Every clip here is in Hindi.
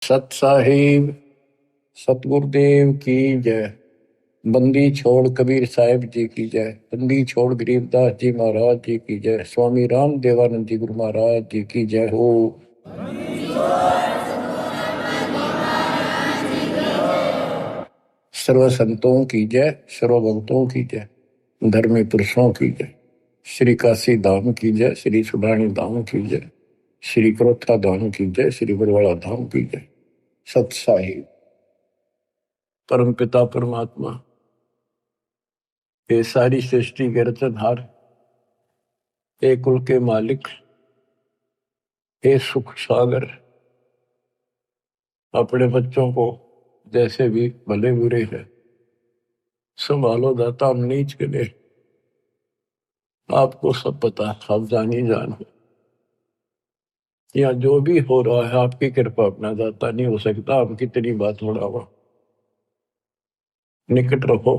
सत साहिब सतगुरुदेव की जय। बंदी छोड़ कबीर साहिब जी की जय। बंदी छोड़ गरीबदास जी महाराज जी की जय। स्वामी राम देवानंद जी गुरु महाराज जी की जय हो। सर्व संतों की जय, सर्व भक्तों की जय, धर्मी पुरुषों की जय। श्री काशी धाम की जय, श्री सुडानी धाम की जय, श्री क्रोथा धाम की जय, श्री बरवाड़ा धाम की जय। सत साहिब परम पिता परमात्मा, ये सारी सृष्टि के रचनहार, हे कुल के मालिक, हे सुख सागर, अपने बच्चों को जैसे भी भले बुरे है संभालो दाता। हम नीच के लिए आपको सब पता, आप जानी जान हो। या जो भी हो रहा है आपकी कृपा, अपना दाता नहीं हो सकता। हम कितनी बात बढ़ावा, निकट रहो,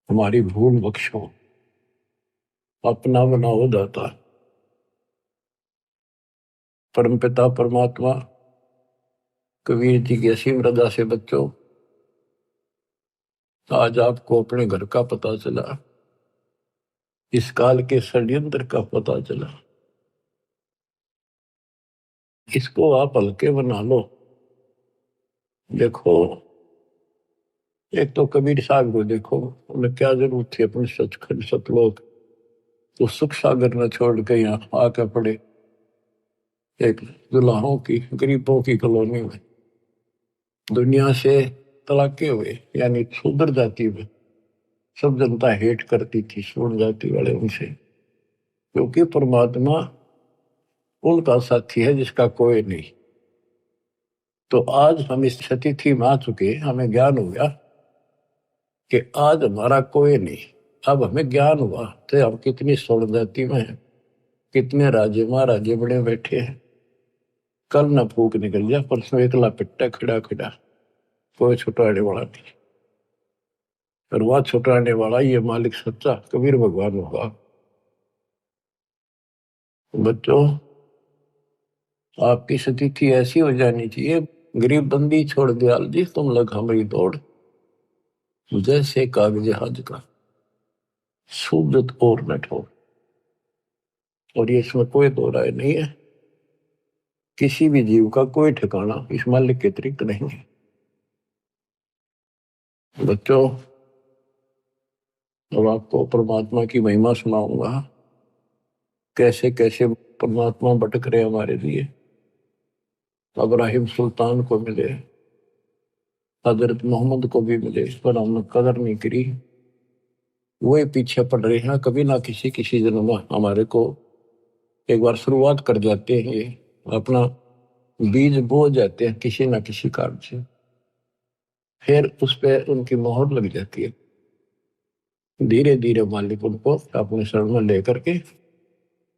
हमारी भूल बख्शो, अपना बनाओ दाता। परमपिता परमात्मा, कबीर जी की असीम रजा से बच्चों, आज आपको अपने घर का पता चला, इस काल के षड्यंत्र का पता चला। इसको आप हल्के बना लो। देखो, एक तो कबीर साहब को देखो, उन्हें क्या जरूरत थी अपने सचखंड सतलोक तो सुख सागर न छोड़ के यहाँ आके पड़े एक दुल्हाओं की, गरीबों की कॉलोनी में। दुनिया से तलाके हुए, यानी शूद्र जाति में सब जनता हेट करती थी शूद्र जाति वाले उनसे, क्योंकि परमात्मा उनका साथी है जिसका कोई नहीं। तो आज हम इस स्थिति में आ चुके, हमें ज्ञान हो गया कि आज हमारा कोई नहीं। अब हमें ज्ञान हुआ तो हम कितनी स्वर्ण जाति में हैं, कितने राजे महाराजे बड़े बैठे हैं। कल न फूक निकल जा, परसों एकला पिट्टा खड़ा खड़ा, कोई छुटाने वाला नहीं। और वह छुटाने वाला ये मालिक सच्चा कबीर भगवान होगा। बच्चों, आपकी स्थिति ऐसी हो जानी चाहिए, गरीब बंदी छोड़ दयाल जी तुम लग हमारी दौड़, जैसे कागज हज का सूजत और न ठोर। और ये इसमें कोई दो राय नहीं है, किसी भी जीव का कोई ठिकाना इस मालिक के अतिरिक्त नहीं है। बच्चों, अब आपको परमात्मा की महिमा सुनाऊंगा, कैसे कैसे परमात्मा भटक रहे हमारे लिए। इब्राहिम सुल्तान को मिले, हजरत मोहम्मद को भी मिले, पर हमने कदर नहीं करी। वही पीछे पड़ रहे हैं, कभी ना किसी किसी जन्म में हमारे को एक बार शुरुआत कर जाते हैं, ये अपना बीज बो जाते हैं किसी ना किसी कारण से, फिर उस पर उनकी मोहर लग जाती है। धीरे धीरे मालिक उनको अपने शरण में लेकर के,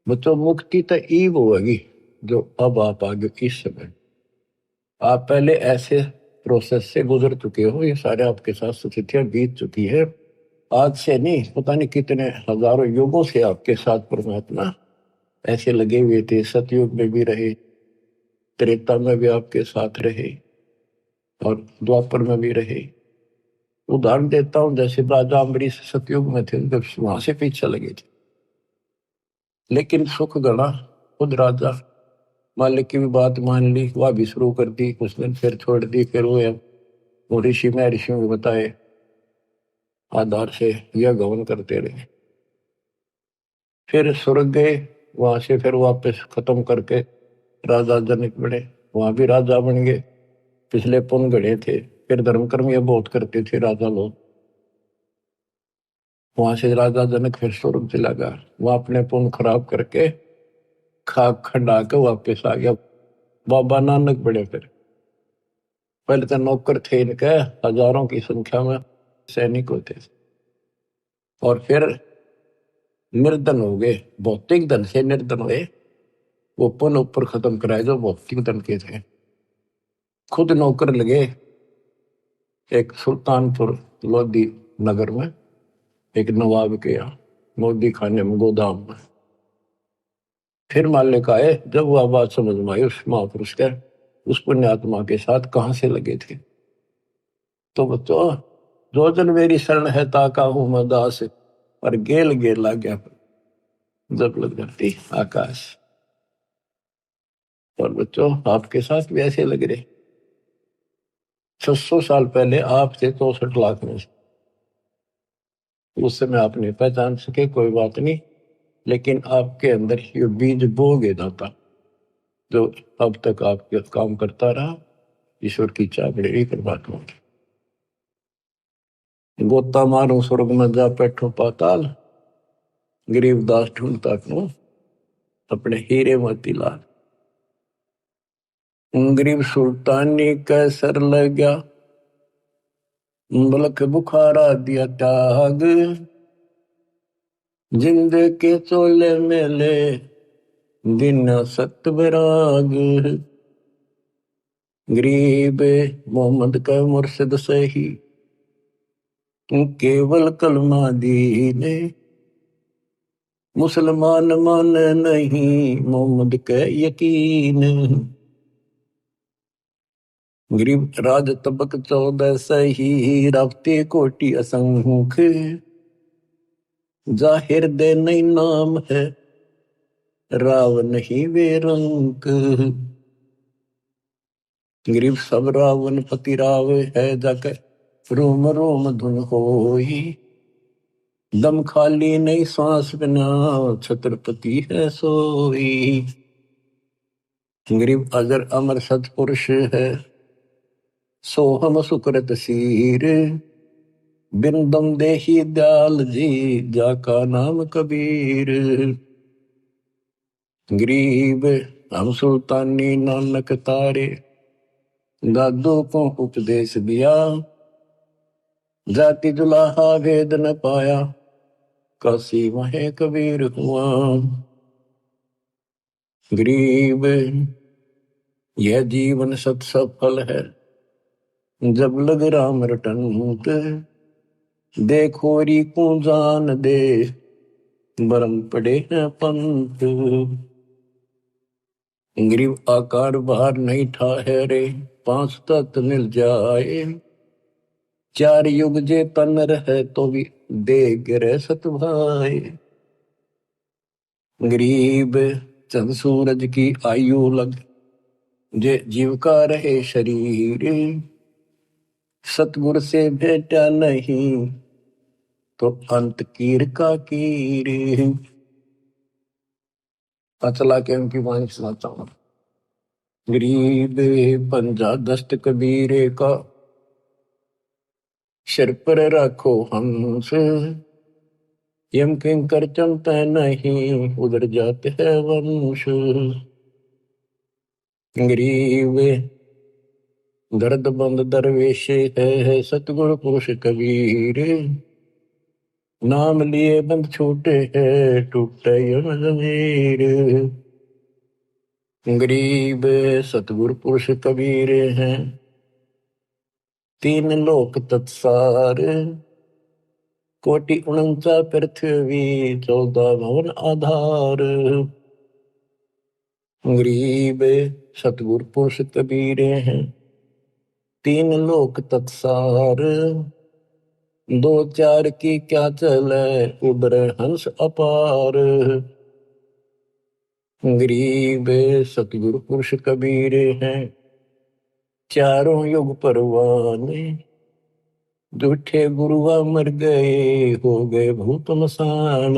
बच्चों मुक्ति तो ईब होगी जो अब आप आगे इस समय, आप पहले ऐसे प्रोसेस से गुजर चुके हो, ये सारे आपके साथ स्थितियां बीत चुकी है। आज से नहीं, पता नहीं कितने हजारों युगों से आपके साथ परमात्मा ऐसे लगे हुए थे। सतयुग में भी रहे, त्रेता में भी आपके साथ रहे, और द्वापर में भी रहे। उदाहरण देता हूं, जैसे राजा अम्बरीश सतयुग में थे, जब वहां से पीछे लगे थे, लेकिन सुख गणा खुद राजा मालिक की भी बात मान ली, वह भी शुरू कर दी, कुछ दिन फिर छोड़ दी। फिर वो ऋषि में ऋषियों को बताए आधार से यह गवन करते रहे। फिर स्वर्ग गए, वहां से फिर वापस खत्म करके राजा जनक बने, वहां भी राजा बन गए। पिछले पुण्य गढ़े थे, फिर धर्म कर्म ये बहुत करते थे राजा लोग। वहां से राजा जनक फिर स्वर्ग चला गया, वहां अपने पुण्य खराब करके खाक खंडा के वापस आ गया। बाबा नानक बड़े, फिर पहले तो नौकर थे इनके हजारों की संख्या में, सैनिक होते थे, और फिर निर्धन हो गए, भौतिक धन से निर्धन हुए। वो पुण्य ऊपर खत्म कराए जो भौतिक धन के थे। खुद नौकर लगे एक सुल्तानपुर लोधी नगर में, एक नवाब के यहाँ मोदी खाने में, गोदाम में। फिर मालिक आए, जब वह बात समझ में आई उस महापुरुष के, उस पुण्यात्मा के साथ कहाँ से लगे थे। तो बच्चों, जो जन मेरी शरण है ताका हूं मैं दास, और गेल गेल ला गया जब लग धरती आकाश। और बच्चों, आपके साथ भी ऐसे लग रहे। 600 साल पहले आप थे 64 लाख में से, उस समय आप नहीं पहचान सके, कोई बात नहीं, लेकिन आपके अंदर ये बीज बो गए दाता, जो अब तक आपके काम करता रहा। ईश्वर की चाबड़ी परमात्मा की। गोता मारू स्वर्ग में जा बैठो पाताल, गरीब दास ढूंढता क्यों अपने हीरे मोती लाल। गरीब सुल्तानी कैसर लग गया, बलक बुखारा दिया त्याग, जिंद के चोले मेले दिन सत विराग। गरीब मोहम्मद का मुर्शिद सही, केवल कलमा दीने, मुसलमान मान नहीं मोहम्मद के यकीन। गरीब राज तबक 14 सही, रावते कोटि असंख्य, जाहिर दे नहीं नाम है, राव नहीं वे रंक। गरीब सब रावण पति राव है, जाकर रोम रोम धुन होई, दम खाली नहीं सांस बिना, छत्रपति है सोई। गरीब अजर अमर सतपुरुष है, सोहम सुकृत सीर, बिंदम देही दयाल जी, जाका नाम कबीर। गरीब हम सुल्तानी नानक तारे, दादू को उपदेश दिया, जाति जुलाहा भेद न पाया, काशी वहे कबीर हुआ। गरीब यह जीवन सत सफल है, जब लग राम रटंत, देखोरी को जान दे, बरम पड़े हैं पंत। गरीब आकार बाहर नहीं ठहरे, 5 तत्व मिल जाए, 4 युग जे तन रहे तो भी दे गिरे सत भाई। गरीब चंद सूरज की आयु लग, जे जीव का रहे शरीर, सतगुर से भेटा नहीं तो अंत कीर का कीर। अचला के उनकी वाणी सुनाता हूं। गरीब पंजा दस्त कबीरे का, सिर पर रखो हंस, यम किंकर चमते नहीं, उधर जाते हैं वंश। गरीब दर्द बंद दरवेश है, सतगुरु पुरुष कबीर, नाम लिए बंद छूटे है, टूटे यम जमीर। गरीब सतगुरु पुरुष कबीर हैं, 3 लोक तत्सार, कोटि 49 पृथ्वी, 14 भवन आधार। गरीब सतगुरु पुरुष कबीर हैं, 3 लोक तत्सार, 2 4 की क्या चले, उबरे हंस अपार। गरीब सतगुरु पुरुष कबीर हैं, चारों युग परवाने, झूठे गुरुआ मर गए, हो गए भूत मसान।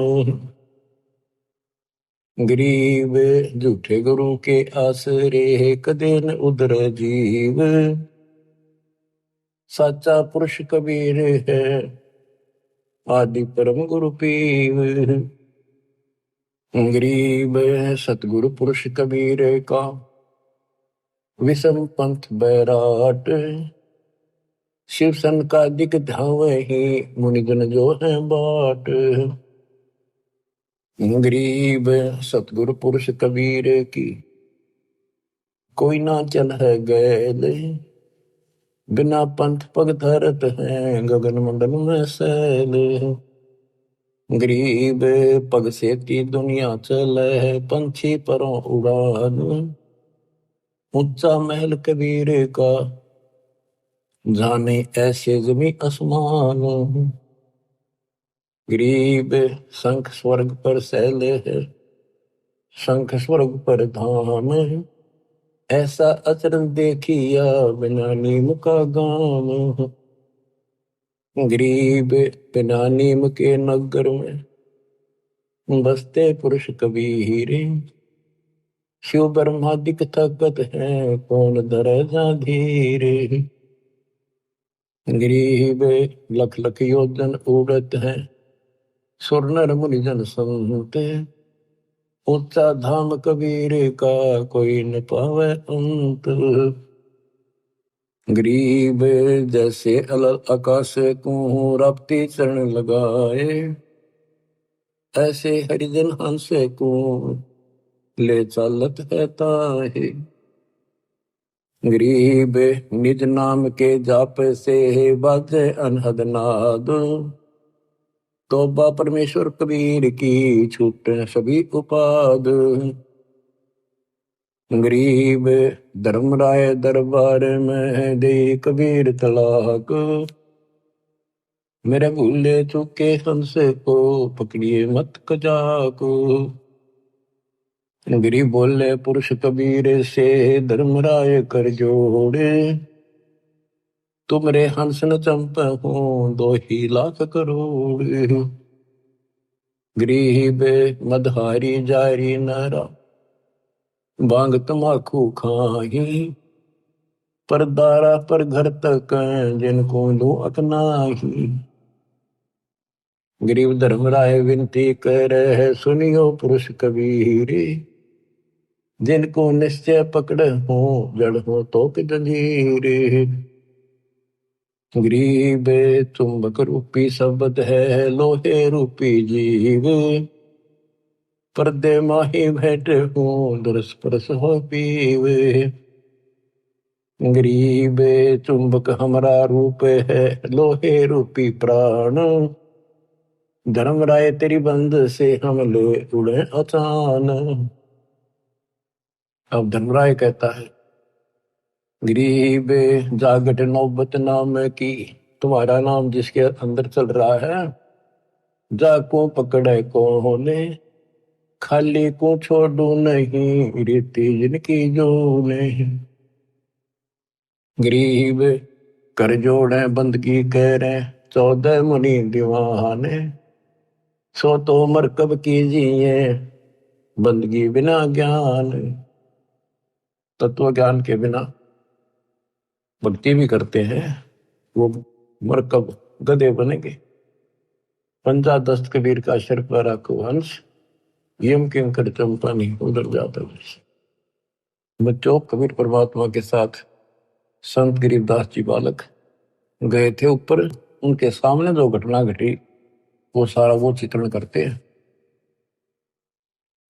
गरीब झूठे गुरु के आसरे, कदे न उधर जीव, साचा पुरुष कबीर है, आदि परम गुरु पीव। गरीब सतगुरु पुरुष कबीर का, विषम पंथ बैराट, शिव सन का दिक धावही, मुनिजन जो है बाट। गरीब सतगुरु पुरुष कबीर की, कोई ना चल है गैल, बिना पंथ पग धरत है, गगन मंडल में सैल। गरीब पग से की दुनिया चले, पंछी परों उड़ान। ऊंचा महल कबीर का, जाने ऐसे जमी आसमान। गरीब शंख स्वर्ग पर सैले है, शंख स्वर्ग पर धाम। ऐसा अचरज देखिया, बिना नीम का गाम। गरीब बिना नीम के नगर में, बसते पुरुष कबीर। शिव ब्रह्मादिक ताकत है, कौन धरे जा धीर। गरीब लख लख योजन उड़त है, सुर नर मुनिजन संत। ऊंचा धाम कबीर का, कोई न पावे अंत। गरीब जैसे अलल आकाश को, रपती चरण लगाए। ऐसे हरिजन हंस को, ले चालत है ताहे। गरीब निज नाम के जाप से, बाजे अनहद नाद। तौबा परमेश्वर कबीर की, छूटे सभी उपाद। गरीब धर्मराय दरबार में, दे कबीर तलाक। मेरे भूले चूके हंस को, पकड़िए मत कजाक। गरीब बोले पुरुष कबीर से, धर्मराय कर जोड़े। तुमरे हंस न चंप हो, 2 ही लाख करोड़। गरीब मदहारी जारी नारा, बांग तमाकू खाही। पर दारा पर घर तक, जिनको दो अकनाही। गरीब धर्मराय विनती करे, सुनियो पुरुष कबीर। जिनको निश्चय पकड़ हो, जड़ हो तो कि जंजीर। गरीब चुंबक रूपी शब्द है, लोहे रूपी जीव। पर्दे माही बैठे हो, दुरस्पर्श हो पीव। गरीब चुंबक हमारा रूप है, लोहे रूपी प्राण। धर्मराय तेरी बंद से, हम ले उड़े अचान। अब धर्मराय कहता है, गरीब जागट नौबत नाम की, तुम्हारा नाम जिसके अंदर चल रहा है। जाको पकड़े कौन, खाली को छोड़ू नहीं, रीति जिनकी जो नहीं। गरीब कर जोड़े बंदगी करे, 14 मुनि दीवाने। सो तो मरकब कीजिए, बंदगी बिना ज्ञान। तत्व ज्ञान के बिना भक्ति भी करते हैं, वो मरकब गधे बनेंगे। पंजा दस्त कबीर का शर पर रखो हंस, यम किंकर चंपा नहीं उधर जाता। बच्चों, कबीर परमात्मा के साथ संत गरीबदास जी बालक गए थे ऊपर। उनके सामने जो घटना घटी, वो सारा वो चित्रण करते हैं।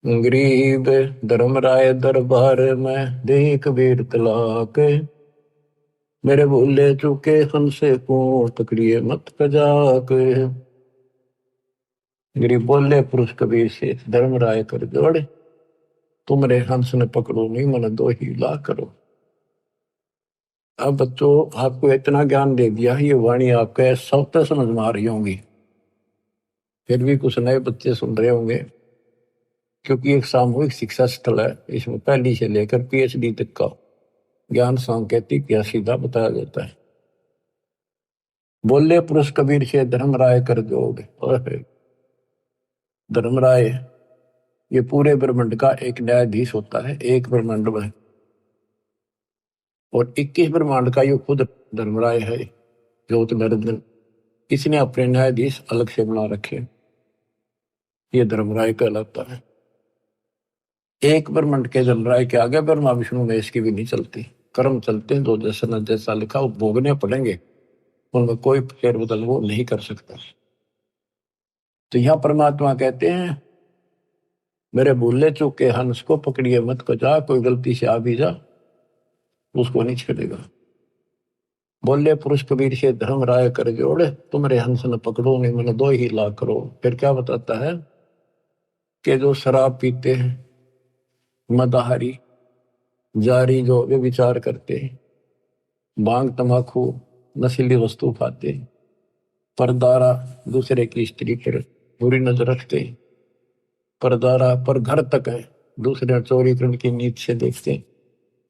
गरीब धर्मराय दरबार में, दे कबीर तलाक। मेरे भूले चूके हमसे को, तकड़िए मत कजाक। गरीब बोले पुरुष कबीर से, धर्मराय कर जोड़े। तुमरे हंस ने पकड़ो नहीं, मन 2 ही लाख करो। अब बच्चों, आपको इतना ज्ञान दे दिया, ये वाणी आपके सब तक समझ में आ रही होंगी। फिर भी कुछ नए बच्चे सुन रहे होंगे, क्योंकि एक सामूहिक शिक्षा स्थल है। इसमें पहली से लेकर PhD तक का ज्ञान सांकेतिक या सीधा बताया जाता है। बोले पुरुष कबीर से, धर्मराय कर जोड़। धर्मराय ये पूरे ब्रह्मांड का एक न्यायाधीश होता है, एक ब्रह्मांड में। और 21 ब्रह्मांड का ये खुद धर्मराय है, ज्योत नरेंद्र। इसने अपने न्यायाधीश अलग से बना रखे, ये धर्मराय कहलाता है। एक ब्रह्मांड के धर्मराय के आगे ब्रह्मा विष्णु महेश की भी नहीं चलती। कर्म चलते हैं, जो जैसा न जैसा लिखा वो भोगने पड़ेंगे, उनमें कोई फेर बदल वो नहीं कर सकता। तो यहां परमात्मा कहते हैं, मेरे भूले चूके हंस को पकड़िए मत कजा। कोई गलती से आ भी जा, उसको नहीं छेड़ेगा। बोले पुरुष कबीर से धर्म राय कर जोड़, तुम्हारे हंस न पकड़ो नहीं मैंने 2 ही लाख करो। फिर क्या बताता है कि जो शराब पीते हैं, मदाहारी जारी, जो वे विचार करते हैं, भांग तंबाकू नशीली वस्तु खाते हैं, परदारा दूसरे की स्त्री पर बुरी नजर रखते हैं, परदारा पर घर तक है, दूसरे चोरी करने की नीत से देखते हैं,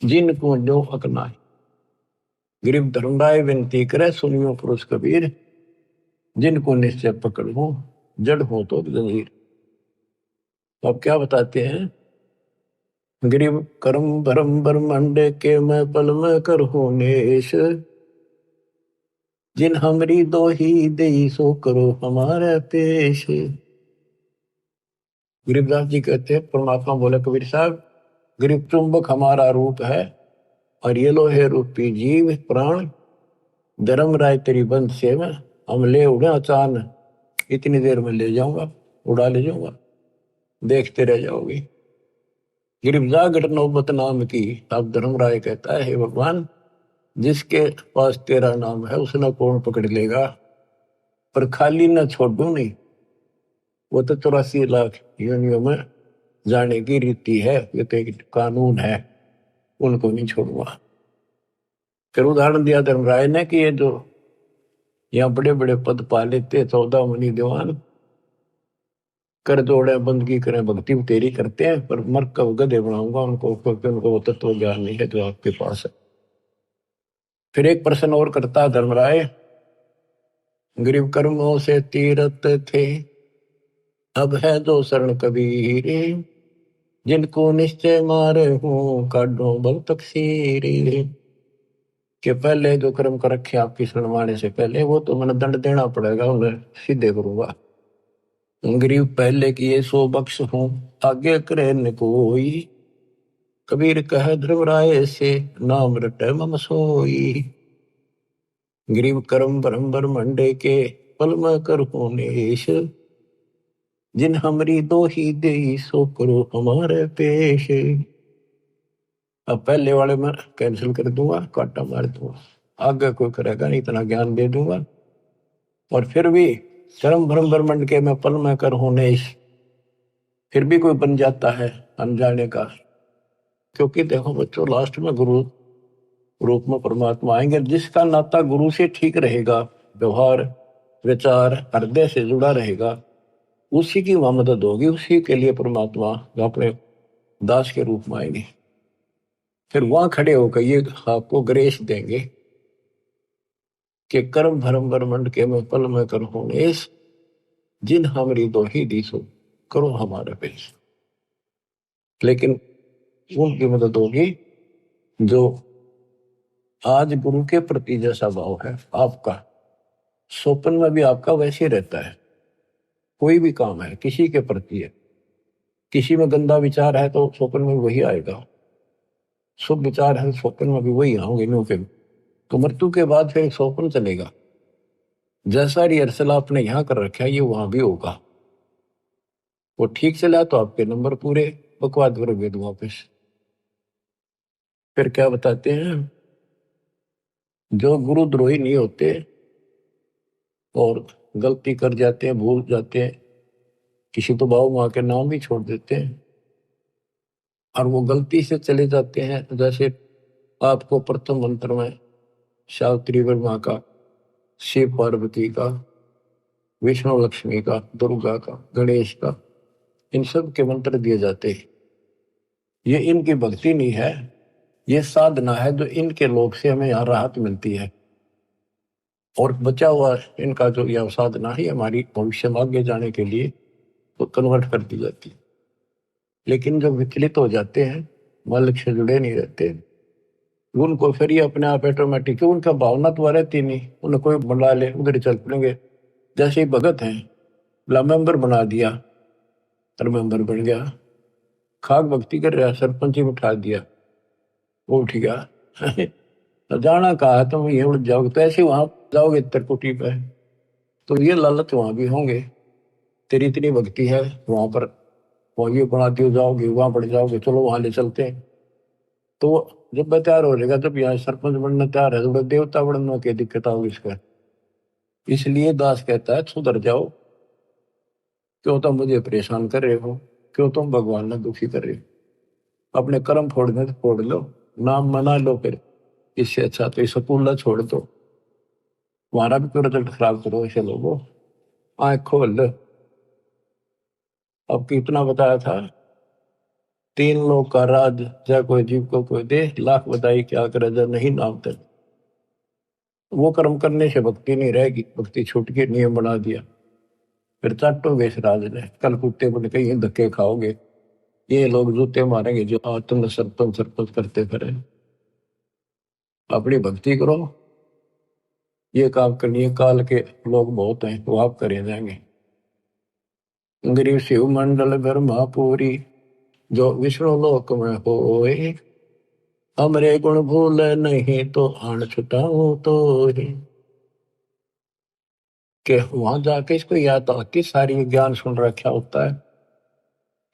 जिनको जो हकना है। गरीब धर्मराय विनती करे सुनियो पुरुष कबीर, जिनको निश्चय पकड़ो जड़ हो तो जंजीर। तो अब क्या बताते हैं, गरीब कर्म भरम ब्रह्मांड के मैं पल में कर हो नेश, जिन हमरी दो ही दे सो करो हमारे पेश। गरीबदास जी कहते हैं, परमात्मा बोले कबीर साहब, गरीब चुंबक हमारा रूप है और ये लो है रूपी जीव प्राण, धर्म राय तेरी बंद से में हम ले उड़े अचानक, इतनी देर में ले जाऊंगा, उड़ा ले जाऊंगा, देखते रह जाओगे। गिरफ्तार घट नौबत नाम की। अब धर्मराय कहता है, हे भगवान, जिसके पास तेरा नाम है उसने कौन पकड़ लेगा, पर खाली ना छोड़ू नहीं, वो तो 84 लाख योनियों में जाने की रीति है, ये तो एक कानून है, उनको नहीं छोड़ूंगा। फिर उदाहरण दिया धर्मराय ने कि ये जो यहाँ बड़े बड़े पद पा लेते 14 मुनि दीवान, कर जोड़े बंदगी करें भक्ति तेरी करते हैं, पर मर कब गधे बनाऊंगा उनको, क्योंकि उनको तत्व ज्ञान नहीं है जो आपके पास है। फिर एक प्रश्न और करता धर्मराय, गरीब कर्मों से तीरथ थे, अब है जो शरण कबीर, जिनको निश्चय मारे हूं काढो बल तकसीर। कि पहले जो कर्म कर रखे आपकी शरण माने से पहले, वो तो मैंने दंड देना पड़ेगा, उन्हें सीधे करूंगा। गरीब पहले किए सो बख्श हूं, आगे करे न कोई, कबीर कह ध्रुवराय से नाम रटे मम सोई। गरीब कर्म ब्रह्म ब्रह्मंडे के पल में कर नेश, जिन हमरी दो ही दे सो करो हमारे पेश। अब पहले वाले में कैंसिल कर दूंगा, काटा मार दूंगा, आगे कोई करेगा नहीं, इतना ज्ञान दे दूंगा। और फिर भी कर्म ब्रह्म ब्रह्मंड के मैं पल में कर नेश, फिर भी कोई बन जाता है अनजाने का। क्योंकि देखो बच्चों, लास्ट में गुरु रूप में परमात्मा आएंगे, जिसका नाता गुरु से ठीक रहेगा, व्यवहार विचार हृदय से जुड़ा रहेगा, उसी की वहां मदद होगी, उसी के लिए परमात्मा अपने दास के रूप में आएंगे। फिर वहां खड़े होकर ये आपको ग्रेस देंगे कि कर्म धर्म ब्रह्मंड के में पल में कर नेश, जिन हमरी दो ही दिसो करो हमारे पेश। लेकिन उनकी मदद होगी जो आज गुरु के प्रति जैसा भाव है आपका, स्वप्न में भी आपका वैसे रहता है। कोई भी काम है किसी के प्रति है, किसी में गंदा विचार है तो स्वप्न में वही आएगा, शुभ विचार है स्वप्न में भी वही होंगे नो के। तो मृत्यु के बाद फिर स्वप्न चलेगा, जैसा रिहर्सल आपने यहाँ कर रखा है ये वहां भी होगा। वो ठीक चला तो आपके नंबर पूरे, बकवाद करोगे वापस। फिर क्या बताते हैं, जो गुरुद्रोही नहीं होते और गलती कर जाते हैं, भूल जाते हैं, किसी तो बाबू माँ के नाम भी छोड़ देते हैं और वो गलती से चले जाते हैं, जैसे आपको प्रथम मंत्र में सावित्री माँ का, शिव पार्वती का, विष्णु लक्ष्मी का, दुर्गा का, गणेश का, इन सब के मंत्र दिए जाते हैं। ये इनकी भक्ति नहीं है, ये साधना है जो इनके लोग से हमें यहाँ राहत मिलती है। और बचा हुआ इनका जो यह साधना है हमारी भविष्य में आगे जाने के लिए तो कन्वर्ट कर दी जाती है। लेकिन जब विचलित हो जाते हैं, मालिक से जुड़े नहीं रहते, उनको फिर ये अपने आप ऑटोमेटिक, उनका भावना तो रहती नहीं, उन्हें कोई बुला ले उधर चल पड़ेंगे। जैसे ही भगत हैं, मेंबर बना दिया और मेंबर बन गया, खाक भक्ति कर रहा, सरपंच ही उठा दिया, वो उठ गया तो जाना कहा तुम ये उड़ जाओगे, तो ऐसे वहां जाओगे त्रिकुटी पे, तो ये लालच वहां भी होंगे, तेरी इतनी भक्ति है वहां पर, वहां ये बना दियो, जाओगे वहां बढ़ जाओगे, चलो वहां ले चलते हैं। तो जब वह तैयार हो जाएगा, जब यहाँ सरपंच बनना तैयार है, तो वह देवता बनने की दिक्कत होगी इसका। इसलिए दास कहता है सुधर जाओ, क्यों तुम मुझे परेशान कर रहे हो, क्यों तुम भगवान ने दुखी कर रहे हो। अपने कर्म फोड़ने तो फोड़ लो, नाम मना लो, फिर इससे अच्छा तो स्कूल छोड़ दो, तुम्हारा भी तो रिजल्ट खराब करो ऐसे लोगों। आँख खोल लो। अब कितना बताया था, 3 लोग का राज, चाहे कोई जीव को कोई दे, लाख बताई क्या करे जब नहीं नाम तक। वो कर्म करने से भक्ति नहीं रहेगी, भक्ति छूट के नियम बना दिया, फिर चाटोगे इस राज ने, कल कुत्ते बन के ये धक्के खाओगे, ये लोग जूते मारेंगे जो आज तुमने सरपंच सरपंच करते फिरे। अपनी भक्ति करो, ये काम करनी है, काल के लोग बहुत हैं वो आप करे जाएंगे। गरीब शिव मंडल ब्रह्मापुरी, जो विष्णु लोक में होए, हमरे गुण भूल नहीं तो आन छुटाऊं तो ही। के वहां जाके इसको याद आती सारी ज्ञान सुन रखा होता है,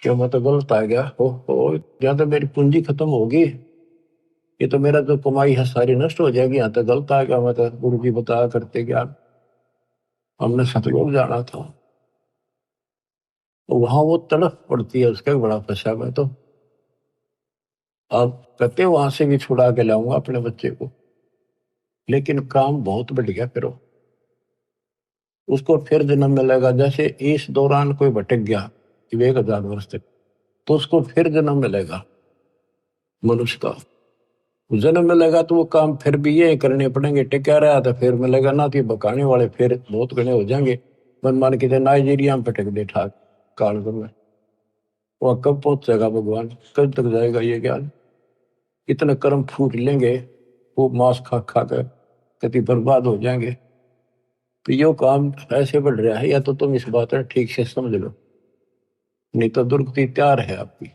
क्यों मैं तो गलत आ गया, हो या तो मेरी पूंजी खत्म होगी, ये तो मेरा जो कमाई है सारी नष्ट हो जाएगी, यहाँ तो गलत आ गया, मैं तो गुरु जी बताया करते ज्ञान, हमने सतलोक जाना था। तो वहां वो तड़फ पड़ती है उसका बड़ा फंसा मैं तो। अब कहते वहां से भी छुड़ा के लाऊंगा अपने बच्चे को, लेकिन काम बहुत बढ़ गया फिर उसको फिर जन्म मिलेगा। जैसे इस दौरान कोई भटक गया 1000 वर्ष तक, तो उसको फिर जन्म मिलेगा मनुष्य का। जन्म मिलेगा तो वो काम फिर भी ये करने पड़ेंगे, टिका रहा था फिर मिलेगा ना, तो बकाने वाले फिर बहुत घने हो जाएंगे। मन मान के नाइजीरिया में भटक दे ठाक काल में, वह कब पहुंचेगा भगवान, कब तक जाएगा ये ज्ञान। इतने कर्म फूट लेंगे, वो मांस खा खा कर कति बर्बाद हो जाएंगे। तो यो काम ऐसे बढ़ रहा है, या तो तुम इस बात को ठीक से समझ लो, नहीं तो दुर्गति तैयार है आपकी।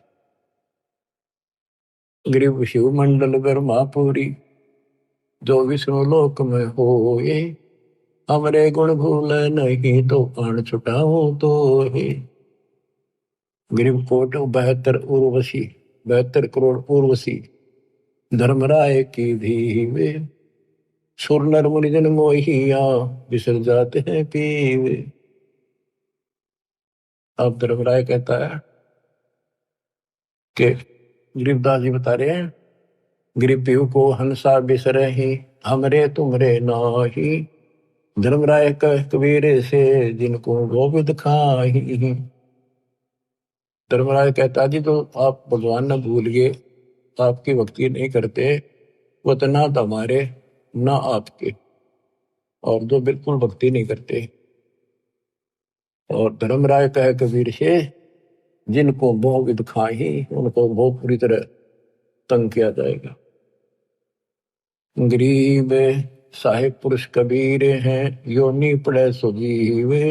गरीब शिव मंडल ब्रह्मापुरी, जो विष्णु लोक में हो ये, हमरे गुण भूल नहीं तो प्राण छुटाओ तो ही। गरीब कोट 72 उर्वशी, 72 करोड़ उर्वशी, धर्मराय की धीवे, सुर नर मुनि जन मोहिया, बिसर जाते हैं पीवे। अब धर्मराय कहता है कि गरीबदास जी बता रहे हैं, गरीब पीव को हंसा बिसरे ही, हमरे तुमरे नाही, धर्मराय कह कबीर से जिनको गोविंद खाही। धर्मराय कहता जी तो आप भगवान न भूल गए, आपकी भक्ति नहीं करते, वो तो ना हमारे ना आपके, और जो बिल्कुल भक्ति नहीं करते। और धर्मराय कह कबीर से जिनको गोविंद खाही, उनको बहुत बुरी तरह तंग किया जाएगा। गरीब साहिब पुरुष कबीर हैं, योनि पड़े सुजीवे,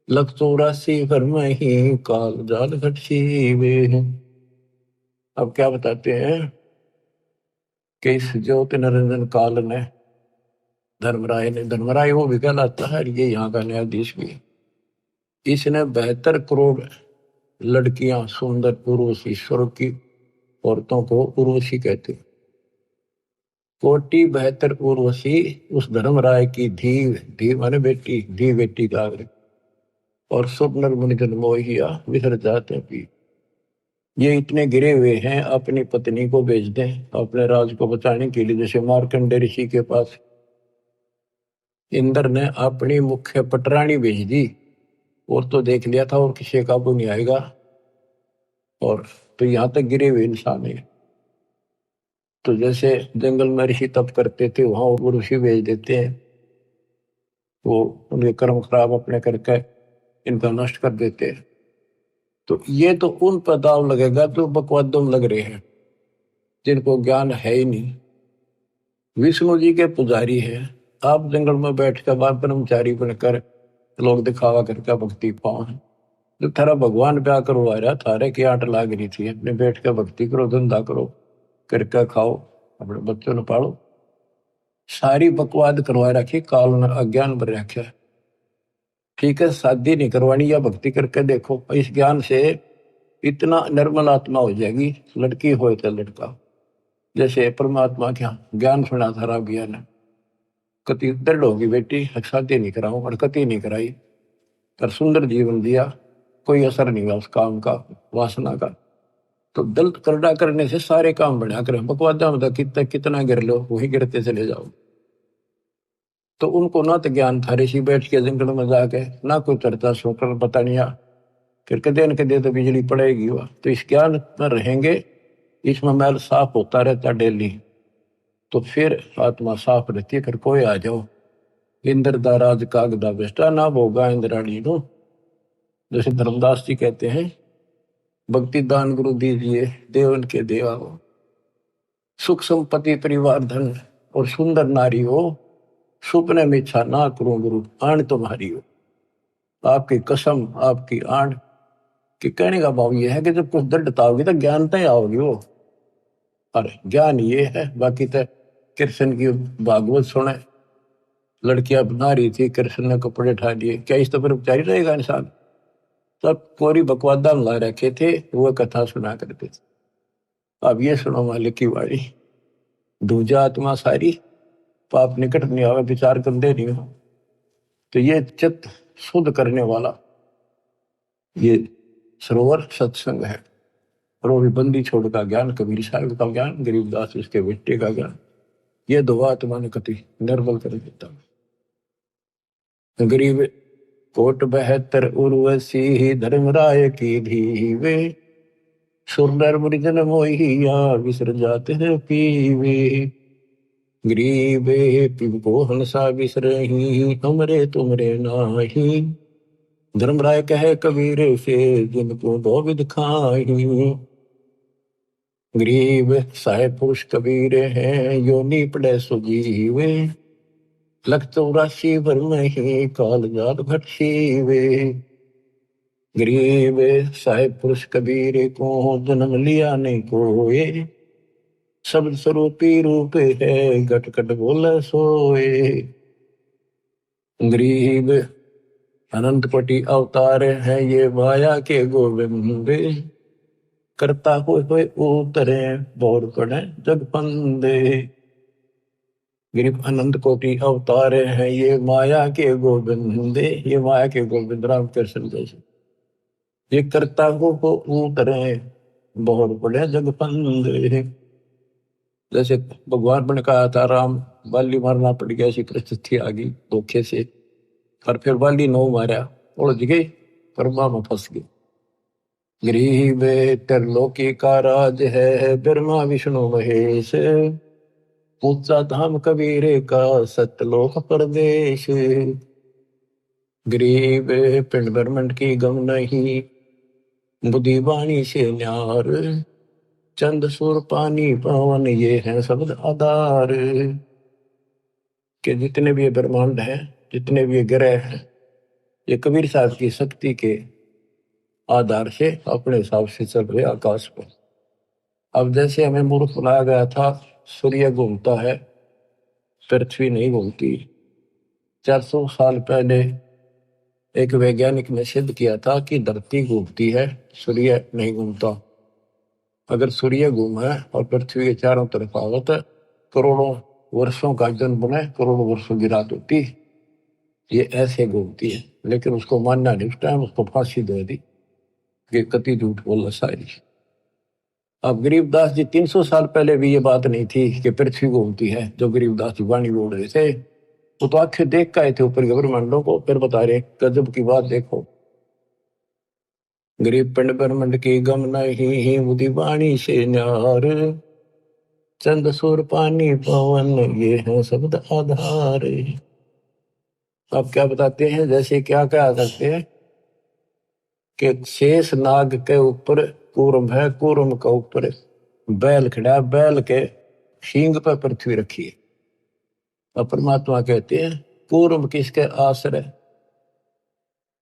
184 भर में ही काल जाल घट सीवे। अब क्या बताते हैं कि इस ज्योति निरंजन काल ने धर्मराय वो भी कहलाता है, ये यहाँ का न्यायाधीश भी, इसने 72 करोड़ लड़कियां सुंदर उर्वशी, स्वर्ग की औरतों को उर्वशी कहते, कोटि 72 उर्वशी उस धर्मराय की धी माने बेटी, धी बेटी का, और सब नर मुनि जन मोहिया विसर जाते पी। ये इतने गिरे हुए हैं, अपनी पत्नी को भेज दें अपने राज को बचाने के लिए। जैसे मार्कंडे ऋषि के पास इंद्र ने अपनी मुख्य पटरानी भेज दी, और तो देख लिया था और किसी काबू नहीं आएगा, और तो यहां तक गिरे हुए इंसान है। तो जैसे जंगल में ऋषि तप करते थे, वहां वो ऋषि भेज देते हैं, वो उनके कर्म खराब अपने करके इनका नष्ट कर देते हैं। तो ये तो उन पर दाव लगेगा जो बकवादों में लग रहे हैं, जिनको ज्ञान है ही नहीं। विष्णु जी के पुजारी है, आप जंगल में बैठ कर बाप ब्रह्मचारी बनकर लोग दिखावा करके भक्ति पाओ। जो थारा भगवान ब्याह करवा रहा, थारे की आट लाग रही थी, अपने बैठ कर भक्ति करो, धंधा करो, करके खाओ, अपने बच्चों ने पालो। सारी बकवाद करवा रखी, काल ने अज्ञान भर रखा। ठीक है, शादी नहीं करवानी, या भक्ति करके देखो, इस ज्ञान से इतना निर्मल आत्मा हो जाएगी, लड़की हो चाहे लड़का। जैसे परमात्मा क्या ज्ञान सुना था राव ज्ञान ने, कति दृढ़ होगी बेटी, शादी नहीं कराऊं और कति नहीं कराई, पर सुंदर जीवन दिया, कोई असर नहीं हुआ उस काम का, वासना का। तो दिल करड़ा करने से सारे काम बढ़िया करें, बकवादा मतलब कितना गिर लो वही गिरते चले जाओ। तो उनको ना तो ज्ञान था, ऋषि बैठ के जंगल में जाके, ना कोई चर्चा सुनकर पता नहीं आ, फिर कदे न कदे तो बिजली पड़ेगी वह। तो इस ज्ञान में रहेंगे, इसमें मैल साफ होता रहता डेली, तो फिर आत्मा साफ रहती है। फिर कोई आ जाओ, इंद्र दा राज कागदा बेस्टा ना भोगा इंद्राणी नो, जैसे धर्मदास जी कहते हैं, भक्ति दान गुरु दीजिए देवन के देवा हो, सुख संपत्ति परिवार धन और सुंदर नारी हो, सुपने में इच्छा ना करूं गुरु आण तुम्हारी हो। आपकी कसम आपकी आण कि कहने का भाव ये है कि जब कुछ दृढ़ता होगी तो ज्ञानता ही आओगी वो। अरे ज्ञान ये है, बाकी तो कृष्ण की भागवत सुने, लड़कियां बना रही थी, कृष्ण ने कपड़े उठा दिए, क्या इस तो पर उपचारी रहेगा इंसान? सब कोरी बकवादा ला रखे थे, वो कथा सुना करते थे। अब ये सुनो मालिक की वाणी, दूजा आत्मा सारी पाप निकट नहीं आवे, विचार करते नहीं हो। तो ये चित्त शुद्ध करने वाला ये सरोवर सत्संग है। और वो भी बंदी छोड़ का ज्ञान, कबीर साहब का ज्ञान, गरीबदास उसके बेटे का ज्ञान, ये दो आत्मा ने कति निर्बल कर देता। गरीब कोट 72 उर्वशी धर्मराय की धीवे, सुरनर मुरिजन मोहिया विसर जाते हैं पीवे। गरीबे पिंपो हंसा विसरही, हमरे तुमरे नाही, धर्मराय कहे कबीर से जिनको बहुविध खाही। गरीब साहेब पुरुष कबीर हैं, योनि पड़े सुजीवे, लख 84 भर नहीं काल जात घट सीवे। गरीब साहेब पुरुष कबीर को जन्म लिया नहीं कोए, शब्द स्वरूपी रूप है घट घट बोले सोए। गरीब अनंत कोटि अवतार है ये माया के गोविंद, करता हुए उतरे बोर पड़े जग फंदे। गरीब अनंत कोटि अवतार है ये माया के गोविंद, ये माया के गोविंद राम कृष्ण जैसे, ये करता हो उतरे बोर पड़े जग फंदे। जैसे भगवान ने कहा था राम बाली मारना पड़ गया, ऐसी परिस्थिति आ गई धोखे से, पर फिर बाली नो मारा, उलझ गए, कर्मा में फंस गए। गरीब त्रिलोकी का राज है ब्रह्मा विष्णु महेश, ऊंचा धाम कबीर का सतलोक प्रदेश। गरीब पिंड ब्रह्मंड की गम नहीं, बुद्धि वाणी से न्यार, चंद सुर पानी पवन ये है शब्द आधार। के जितने भी ये ब्रह्मांड है, जितने भी ये ग्रह हैं, ये कबीर साहब की शक्ति के आधार से अपने हिसाब से चल रहे आकाश पर। अब जैसे हमें मूर्ख बनाया गया था, सूर्य घूमता है पृथ्वी नहीं घूमती। 400 साल पहले एक वैज्ञानिक ने सिद्ध किया था कि धरती घूमती है, सूर्य नहीं घूमता। अगर सूर्य घूमे और पृथ्वी के चारों तरफ आवत, करोड़ों वर्षों का जन्म बने, करोड़ों वर्षों की रात होती, ये ऐसे घूमती है। लेकिन उसको मानना नहीं, उस टाइम उसको फांसी दे दी कि कति झूठ बोला सारी। अब गरीबदास जी 300 साल पहले भी ये बात नहीं थी कि पृथ्वी घूमती है, जो गरीबदास जी वाणी बोल रहे थे, वो तो आंखें देख के आए थे ऊपर के ब्रह्मांडों को, फिर बता रहे गजब की बात देखो। गरीब पिंड ब्रह्मंड की गम नहीं, बुद्धि वाणी से न्यार, चंद सुर पानी पवन ये है शब्द आधार। अब क्या बताते हैं, जैसे क्या क्या करते हैं कि शेष नाग के ऊपर कूर्म है, कूर्म के ऊपर बैल खड़ा, बैल के सींग पर पृथ्वी रखी है। और परमात्मा कहते हैं कूर्म किसके आश्रय,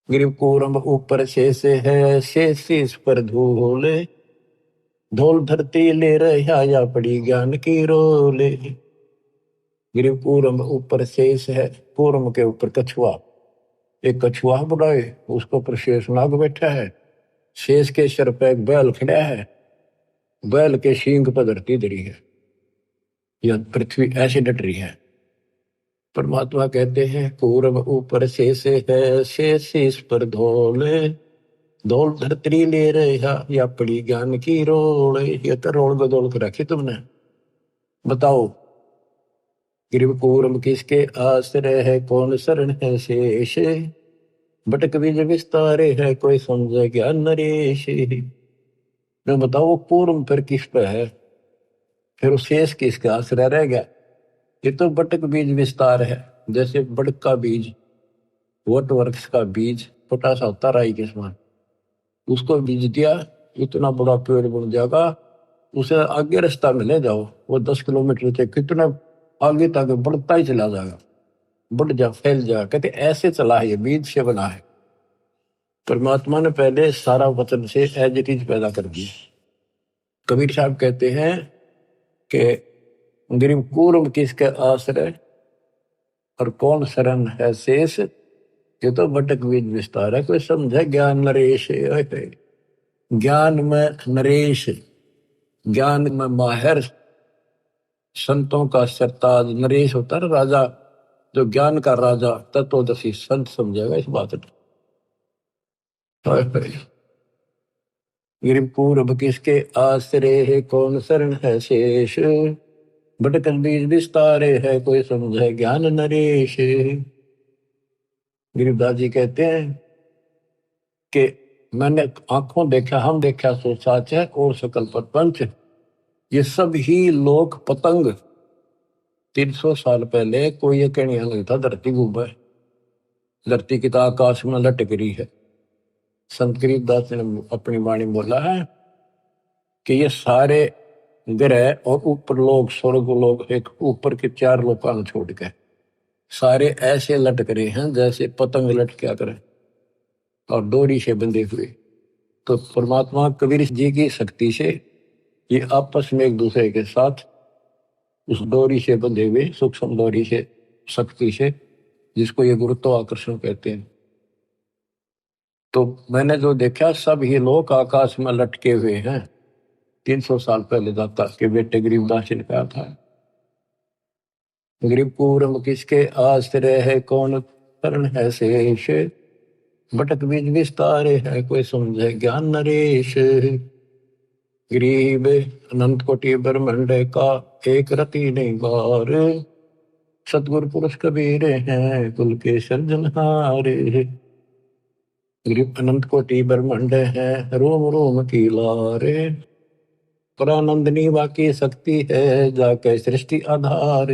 गरीब कूर्म ऊपर शेष है, शेष इस पर धूल, धूल धरती ले रहा या पड़ी ज्ञान की रोले। गरीब कूर्म ऊपर शेष है, कूर्म के ऊपर कछुआ, एक कछुआ बुलाए, उसके ऊपर शेष नाग बैठा है, शेष के सिर पे एक बैल खड़ा है, बैल के सींग पर धरती धरी है। यह पृथ्वी ऐसे डट रही है। परमात्मा कहते हैं पूर्व ऊपर शेष है, शेष इस पर धोले, धोल धरती ले रहा या पड़ी ज्ञान की रोल। ये तो रोल बदोल कर रखी तुमने। बताओ गिरिव पूर्व किसके आश्रय है, कौन शरण है शेष, भटक बीज विस्तारे है, कोई समझे ज्ञान नरेश। मैं बताओ पूर्व फिर किस पे है, फिर उस शेष किसके आश्रय रह गया। ये तो बटक बीज विस्तार है। जैसे बड़क का बीज, वट वृक्ष का बीज छोटा सा होता राई के समान, उसको बीज दिया, इतना बड़ा पेड़ बन जाएगा। उसे आगे रास्ता में ले जाओ, वो 10 किलोमीटर से कितना आगे तक बढ़ता ही चला जाएगा, बढ़ जा फैल जा। कहते ऐसे चला है, ये बीज से बना है। परमात्मा ने पहले सारा वचन से एज इट इज पैदा कर दिया। कबीर साहब कहते हैं कि गिरिव पूर्व किसके आश्रय और कौन शरण है शेष, ये तो भटक बीज विस्तार है, कोई समझे ज्ञान नरेश। ज्ञान में नरेश, ज्ञान में माहिर, संतों का सरताज। नरेश होता है राजा, जो ज्ञान का राजा तत्वदर्शी संत समझेगा इस बात को। गिरिव पूर्व किसके आश्रय है, कौन शरण है शेष, भटक बीज विस्तारे है, कोई समझे ज्ञान नरेश। गिरिवदास जी कहते हैं कि मैंने आंखों देखा, हम देखा सो साच है, और सकल प्रपंच। ये सब ही लोक पतंग 300 साल पहले कोई ये कहने नहीं था धरती घूमे, धरती की तो आकाश में लटक रही है। संत गिरिवदास ने अपनी वाणी बोला है कि ये सारे ग्रह और ऊपर लोग, स्वर्ग लोग, एक ऊपर के 4 लोकान छोड़ के सारे ऐसे लटक रहे हैं जैसे पतंग लटका करे और डोरी से बंधे हुए। तो परमात्मा कबीर जी की शक्ति से ये आपस में एक दूसरे के साथ उस डोरी से बंधे हुए, सूक्ष्म डोरी से, शक्ति से, जिसको ये गुरुत्वाकर्षण कहते हैं। तो मैंने जो देखा सब ही लोग आकाश में लटके हुए हैं। 300 साल पहले दाता के बेटे गरीबदास जी ने कहा था। गिरिव पूर्व किसके आश्रय है, कौन शरण है शेष, भटक बीज विस्तारे है, कोई समझे ज्ञान नरेश। गरीब अनंत कोटि ब्रह्मांड का एक रति नहीं बार, सतगुरु पुरुष कबीर हैं कुल के सर्जनहारे। गरीब अनंत कोटि ब्रह्मांड है, रोम रोम की लारे, परानंदनी वाकी शक्ति है, जाके सृष्टि आधार।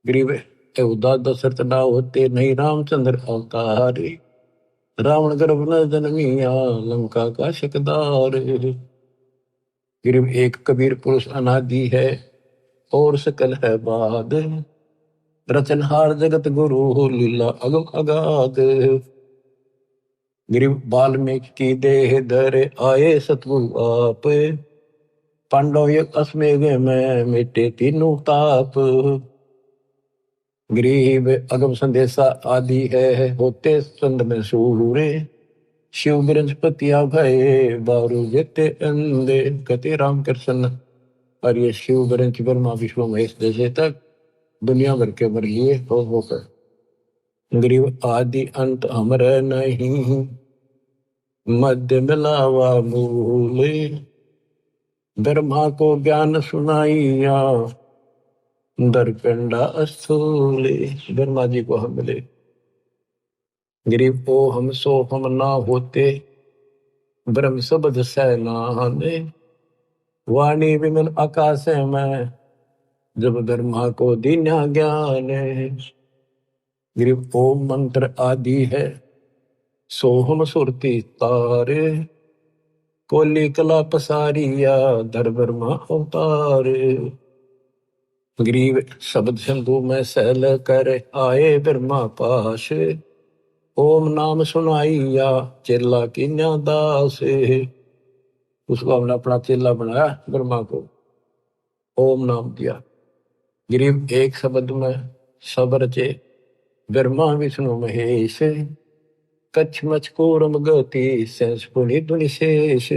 गरीब उदा दशरथ ना होते, नहीं रामचंद्र अवतार, रावण गर्भ न जन्मिया, लंका का शकदार। गरीब एक कबीर पुरुष अनादि है, और सकल है बाद, रचनहार जगत गुरु, लीला अगम अगाध। गरीब वाल्मीकि की देह धरे, आए सतगुरु आप, पांडव युग अश्वमेध में मिटे तीनों ताप। गरीब अगम संदेशा आदि है, होते चंद में सूरे, शिव बृहस्पतिया भय बारू जेते अंधे। कहते रामकृष्ण और ये शिव बृहस्पति ब्रह्मा विष्णु महेश जैसे तक दुनिया भर के मर लिए होकर। गरीब आदि अंत अमर नहीं, मध्य मिलावा मूले, ब्रह्मा को ज्ञान सुनाइया, दरकंडा स्थूले। ब्रह्मा जी को हम मिले। गरीब को हम सो हम ना होते, ब्रह्म शब्द सैनाने, वाणी विमल आकाश में, जब ब्रह्मा को दीन्या ज्ञान। गरीब ओम मंत्र आदि है, सोहम सुरती तारे, कोली कला पसारिया, धर ब्रह्मा अवतार। गरीब शब्द सिंधु में सहल कर, आए ब्रह्मा पास, ओम नाम सुनाइया, चेला कीन्या दास। उसको हमने अपना चेला बनाया, ब्रह्मा को ओम नाम दिया। गरीब एक शब्द में सब रचे, ब्रह्मा विष्णु महेश, कच्छ मच कोरम गति, सेंस पुनि धुनि शेष।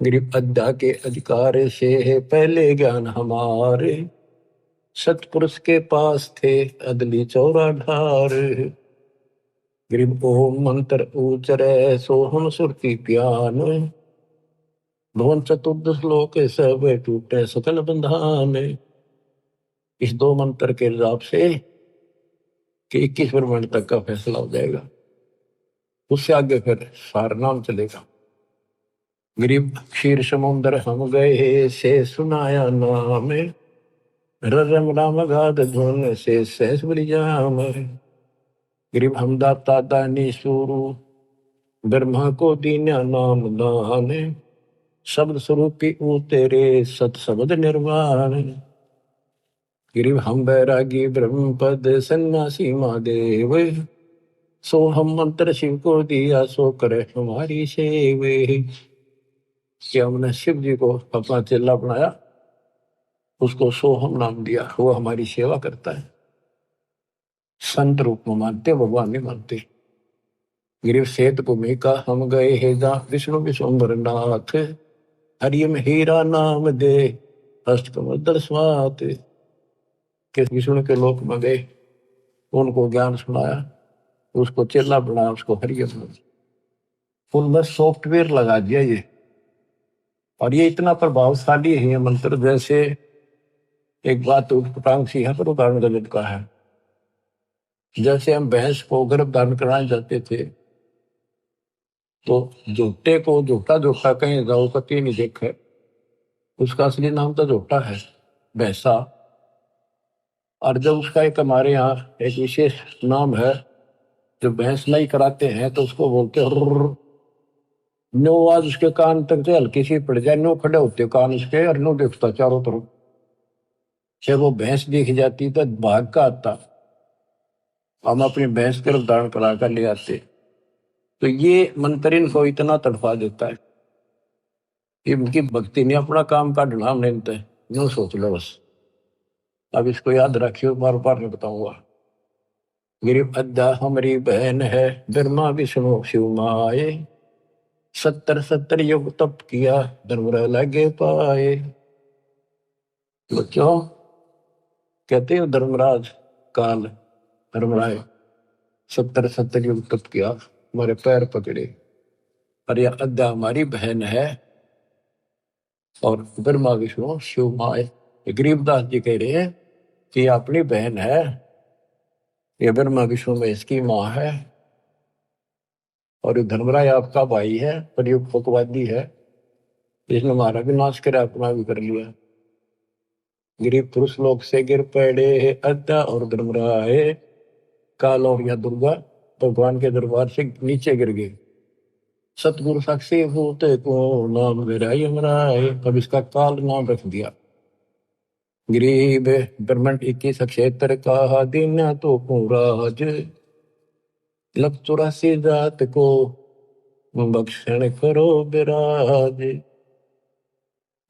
गरीब अद्या के अधिकार से है पहले ज्ञान हमारे, सतपुरुष के पास थे अदली चौरा ढार। गरीब ओम मंत्र उचरे सो हम सुरती प्यान, भवन चतुर्दश लोक सब टूटे सकल बंधान। इस दो मंत्र के हिसाब से कि 21 ब्रह्मांड तक का फैसला हो जाएगा, उससे आगे फिर सार नाम चलेगा। गरीब क्षीर समुद्र हम गए से सुनाया नाम, रम राम गाद धुन से सहस बलिजाम। गरीब हम दाता दानी सुरु ब्रह्मा को दीन्या नाम दान, शब्द स्वरूपी ऊ तेरे सत शब्द निर्वाण। गरीब हम बैरागी ब्रह्म पद सन्यासी महादेव, सो हम मंत्र शिव को दिया सो करे हमारी सेवे। कि हमने शिव जी को अपना चेला बनाया, उसको सोहम नाम दिया, वो हमारी सेवा करता है। संत रूप में मानते, भगवान नहीं मानते। गिरिव सेत भूमि का हम गए हे जा विष्णु विश्वम्बर नाथ, हरियम हीरा नाम दे अष्टकमल स्वात। कि विष्णु के लोक में गए, उनको ज्ञान सुनाया, उसको चेला बनाया, उसको हरियम। उनमें सॉफ्टवेयर लगा दिया ये, और ये इतना प्रभावशाली है ये मंत्र। जैसे एक बात उटपटांग सी है पर उदाहरण गलत का है। जैसे हम भैंस को गर्भ धारण कराने जाते थे, तो झोटे को झोटा झोटा कहीं जाओ कति नहीं देखे, उसका असली नाम तो झोटा है, भैंसा। और जब उसका एक हमारे यहाँ एक विशेष नाम है, जो भैंस नहीं कराते हैं तो उसको बोलते हैं नो। आज उसके कान तक से हल्की सी पड़ जाए, नो खड़े होते कान उसके, और नो देखता चारों तरफ। जब वो भैंस दिख जाती तो भाग का आता, हम अपनी भैंस गर्भ धारण करा कर ले आते। तो ये मंत्र इनको इतना तड़फा देता है, इनकी भक्ति ने अपना काम का ढलाम नहीं है, यूं सोच लो बस। अब इसको याद रखियो, बार बार नहीं बताऊंगा। गिरिव अद्या हमारी बहन है, ब्रह्मा विष्णु शिव माए, 70 युग तप किया धर्म लगे पाए। तो क्यों कहते हो धर्मराज काल धर्मराय 70 युग तप किया, हमारे पैर पकड़े। और यह अद्या हमारी बहन है, और ब्रह्मा विष्णु शिव माए। गरीबदास जी कह रहे हैं कि ये अपनी बहन है, ये ब्रह्मा विष्णु में इसकी माँ है, और ये धर्मराय आपका भाई है, पर ये पकवादी है, इसने हमारा भी नाश कर अपना भी कर लिया। गरीब पुरुष लोग से गिर पड़े अद्या और धर्मराय, काल और या दुर्गा भगवान के दरबार से नीचे गिर गए। सतगुरु साक्षी होते को नाम मेरा यमराय, अब इसका काल नाम रख दिया। गरीब ब्रह्मंड 21 क्षेत्र का दिन तो राज, लख 84 जात को बख्शण करो विराज।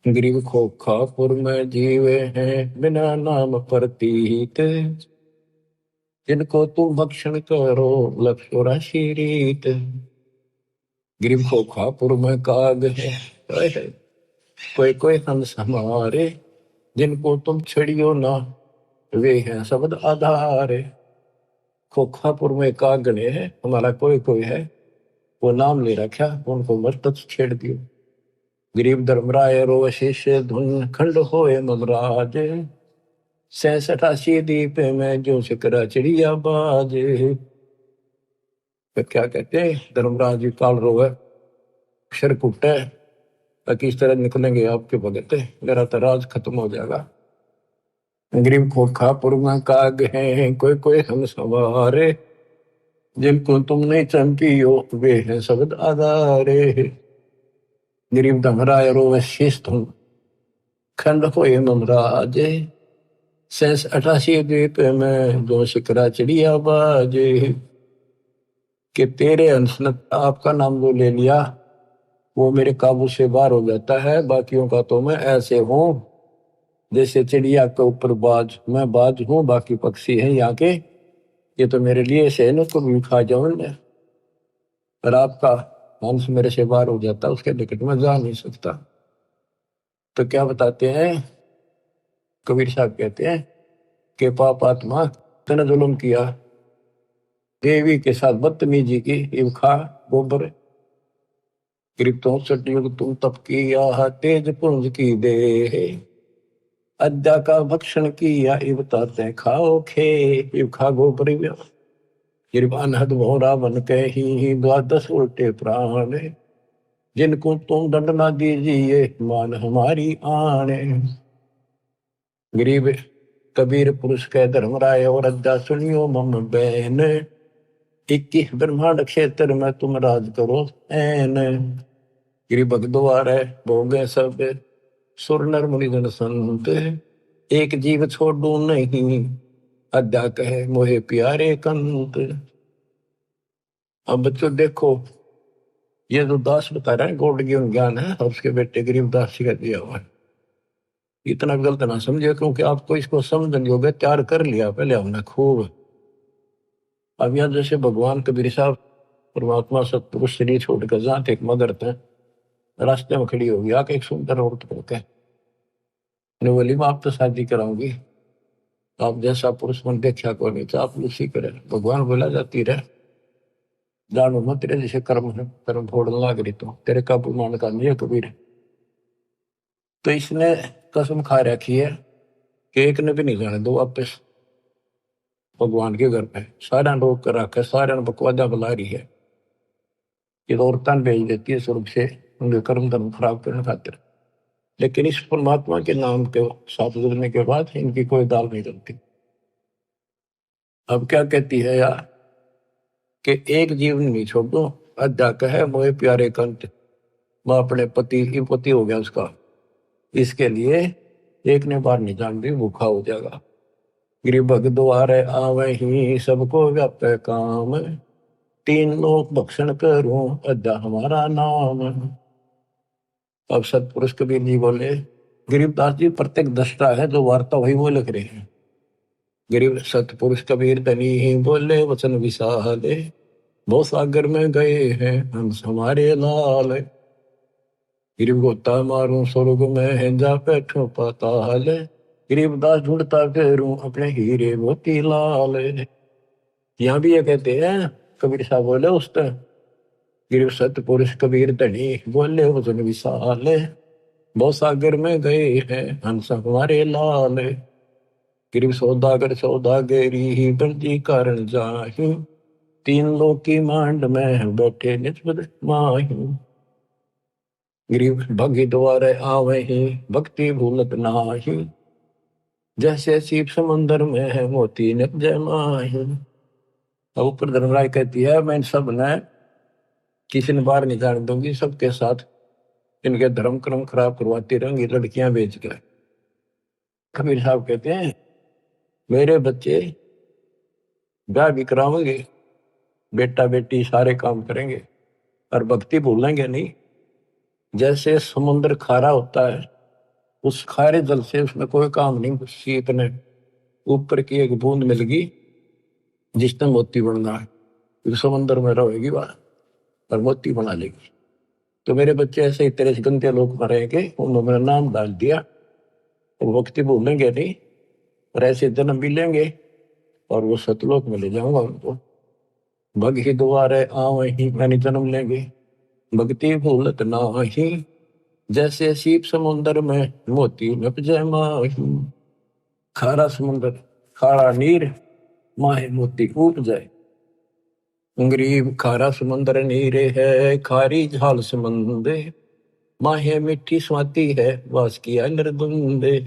गरीब खोखापुर में जीवे हैं बिना नाम प्रतीत, जिनको तुम भक्षण करो लख 84 रीत। गरीब खोखापुर में काग है कोई कोई हंस हमारे, जिनको तुम छड़ियो ना वे हैं शब्द आधार। खोखापुर में काग गणे है, हमारा कोई कोई है, वो नाम ले रखा, उनको मत छेड़ दियो। गरीब धर्मराय रो शिष्य धुन खंड होए ममराज, 86 दीप में जो शिकरा चिड़िया बाज। तो क्या कहते हैं धर्मराज जी काल रोवे अक्षर कुटे, किस तरह निकलेंगे आपके भगत, मेरा तो राज खत्म हो जाएगा। गरीब खोखापुर में काग हैं कोई कोई हम सवारे, जिनको तुम नहीं चंपियो वे हैं शब्द आधारे। गरीब धर्मराय रोवे शीश तुम खंड होए ममराज, 86 दीप में जो शिकरा चिड़िया बाजे। कि तेरे अंश ने आपका नाम जो ले लिया वो मेरे काबू से बाहर हो जाता है, बाकियों का तो मैं ऐसे हूं जैसे चिड़िया के ऊपर बाज, मैं बाज हूं बाकी पक्षी हैं यहाँ के, ये तो मेरे लिए से न को भी खा जाऊं। और आपका हंस मेरे से बाहर हो जाता, उसके निकट में जा नहीं सकता। तो क्या बताते हैं कबीर साहब, कहते हैं कि पाप आत्मा तने जुल्म किया, देवी के साथ बदतमीजी की, इव खा गोबर। करीब 64 युग तुम तप किया, तेज पुंज की दे, अद्या का भक्षण किया, इव ताते खाओ खे, इव खा गोबर। गिरबान हद भोरा बन के ही द्वादश उल्टे प्राण, जिनको तुम दंड ना दीजिए मान हमारी आने। गरीब कबीर पुरुष के धर्मराय और अद्या सुनियो मम बैन, 21 ब्रह्मांड क्षेत्र में तुम राज करो ऐन। गिरी भगद्वार है भोगे सब सुर नर मुनि जन संत, एक जीव छोड़ू नहीं अद्या कहे मोहे प्यारे कंत। अब बच्चों देखो, ये जो दास बता रहा है गौड़ ज्ञान है, और उसके बेटे गरीब दास जी का दिया हुआ है। इतना गलत ना समझिए, क्योंकि आपको इसको समझने योग्य तैयार कर लिया पहले हमने खूब। अब यहाँ जैसे भगवान कबीर साहब परमात्मा सतपुरुष शरीर छोड़कर जहाँ थे मगर थे, रास्ते में खड़ी होगी आके एक सुंदर औरत पड़के बोली मैं आप तो शादी कराऊंगी, आप जैसा पुरुष मन देखा को नहीं तो आप उसी करे। भगवान बोला जाती रहे जानो मत, तेरे जैसे कर्म है, कर्म फोड़ने लाग रही तो तेरे काबू मान का नहीं है कबीर। तो इसने कसम खा रखी है कि एक ने भी नहीं जाने दो वापस भगवान के घर पे। सारा रोक कर रखा है, सारे बकवादा बुला रही है, ये तो औरतान भेज देती है स्वर्ग से उनके कर्म धर्म खराब करने खातिर। लेकिन इस परमात्मा के नाम के साथ जुड़ने के बाद इनकी कोई दाल नहीं चलती। अब क्या कहती है यार कि एक जीवन नहीं छोड़ दो, अद्या कहे मोहे प्यारे कंत, मैं अपने पति हो गया उसका, इसके लिए एक ने बार नहीं जान दी भूखा हो जाएगा। गिरि भगद्वार आवे ही सबको व्याप्त काम, 3 लोक भक्षण करूं अद्या हमारा नाम। अब सतपुरुष कबीर जी बोले, गरीबदास जी प्रत्येक दृष्टा है, जो वार्ता वही वो लिख रहे हैं। गरीब सतपुरुष कबीर धनी ही बोले वचन विशाले, बहुत सागर में गए हैं हंस हमारे लाल। गरीब गोता मारूं स्वर्ग में है जा बैठो पाताल, गरीबदास ढूंढता फिरूं अपने हीरे मोती लाल। यहाँ भी ये कहते हैं कबीर साहब बोले उस गिरिव सतपुरुष कबीर धनी बोले वचन विशाल, बहुत सागर में गए हैं हंस हमारे लाल। गिरिव सौदागर सौदागरी ही बंदी कारण जाही, 3 लोक की मांड में बैठे निस्बत माही। गिरिव भगी द्वारे आवे ही भक्ति भूलत नाही, जैसे सीप समंदर में है मोती निप जय माही। अब ऊपर धर्मराय कहती है मैं सब ने किसी ने बाहर नहीं जाने दूंगी, सबके साथ इनके धर्म कर्म खराब करवाती रहेंगी लड़कियां बेच कर। कबीर साहब कहते हैं मेरे बच्चे ब्याह भी करावेंगे, बेटा बेटी सारे काम करेंगे और भक्ति भूलेंगे नहीं। जैसे समुद्र खारा होता है, उस खारे जल से उसमें कोई काम नहीं, सीप ने ऊपर की एक बूंद मिल गई जिसने मोती बनना है, समुद्र में रहेगी वह और मोती बना लेगी। तो मेरे बच्चे ऐसे ही तेरे गंदे लोग मरेंगे, उन्होंने मेरा नाम डाल दिया, वो भक्ति भूलेंगे नहीं और ऐसे जन्म भी लेंगे और वो सतलोक में ले जाऊंगा उनको। भग ही द्वारे आवे ही मैंने जन्म लेंगे, भक्ति भूलत नाही, जैसे सीप समुद्र में मोती नप जय माही। खारा समुद्र खारा नीर माहे मोती कूप जाए। गरीब खारा समुद्र नीरे है खारी झाल समंदे, माहे मिट्टी स्वाति है वास किया नरदुंदे।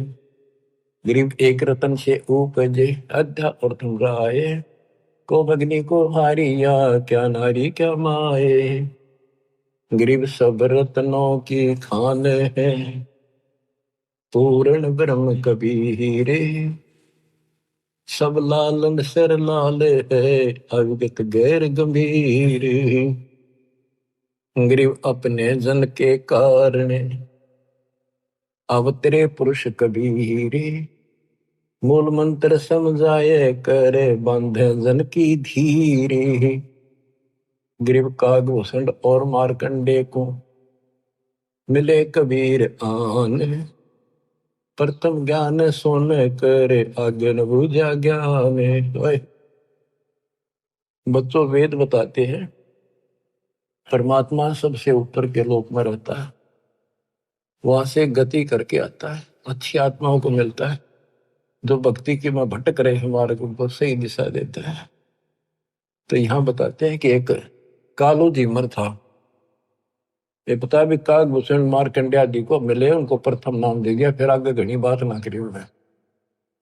गरीब एक रतन से उपजे अध्या और तुम राय, को भगनी को हारिया क्या नारी क्या माए। गरीब सब रत्नों की खान है पूर्ण ब्रह्म कबीरे, सब लालन सर लाल है अविगत गैर गंभीर। गरीब अपने जन के कारण अवतरे पुरुष कबीरे, मूल मंत्र समझाए करे बांधे जन की धीरे। ग्रीव कागभूषण और मार्कंडे को मिले कबीर आन, प्रथम ज्ञान सोन करे आज्ञन बुझा ज्ञान। ओए, बच्चों वेद बताते हैं परमात्मा सबसे ऊपर के लोक में रहता है, वहां से गति करके आता है, अच्छी आत्माओं को मिलता है जो भक्ति की में भटक रहे हैं, मार्ग उनको सही दिशा देता है। तो यहाँ बताते हैं कि एक कालू जीमर था, ये पता है भी कागभूषण मार्कंडे आदि को मिले, उनको प्रथम नाम दे दिया, फिर आगे घनी बात ना करी उन्हें,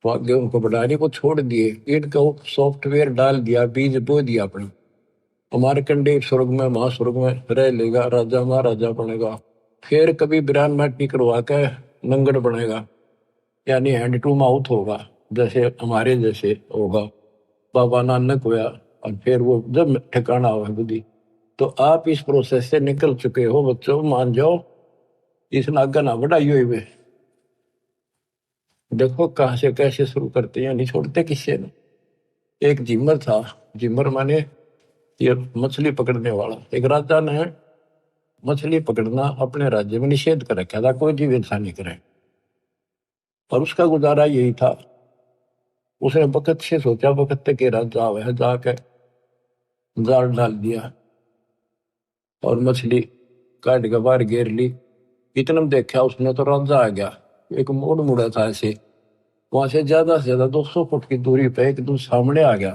तो आगे उनको बढ़ाने को छोड़ दिए, इनका सॉफ्टवेयर डाल दिया, बीज बो दिया अपने। मार्कंडे स्वर्ग में महास्वर्ग में रह लेगा, राजा महाराजा बनेगा, फिर कभी बिरान माटी करवा के नंगड़ बनेगा, यानी हैंड टू माउथ होगा, जैसे हमारे जैसे होगा, बाबा नानक हुआ, और फिर वो जब ठिकाना हुआ बुद्धि। तो आप इस प्रोसेस से निकल चुके हो बच्चों, मान जाओ, इस नागा ना बढ़ाई हुई वे। देखो कहां से कैसे शुरू करते हैं, नहीं छोड़ते किससे न। एक जिमर था, जिमर माने ये मछली पकड़ने वाला। एक राजा ने मछली पकड़ना अपने राज्य में निषेध कर रखा था, कोई जीव इंसान नहीं करे, और उसका गुजारा यही था। उसने वक्त से सोचा, वक्त के राजा वह जाके जाल डाल दिया और मछली काट के बाहर घेर ली। इतना में देखा उसने तो राजा आ गया, एक मोड़ मुड़ा था ऐसे, वहां से ज्यादा 200 फुट की दूरी पे एकदम सामने आ गया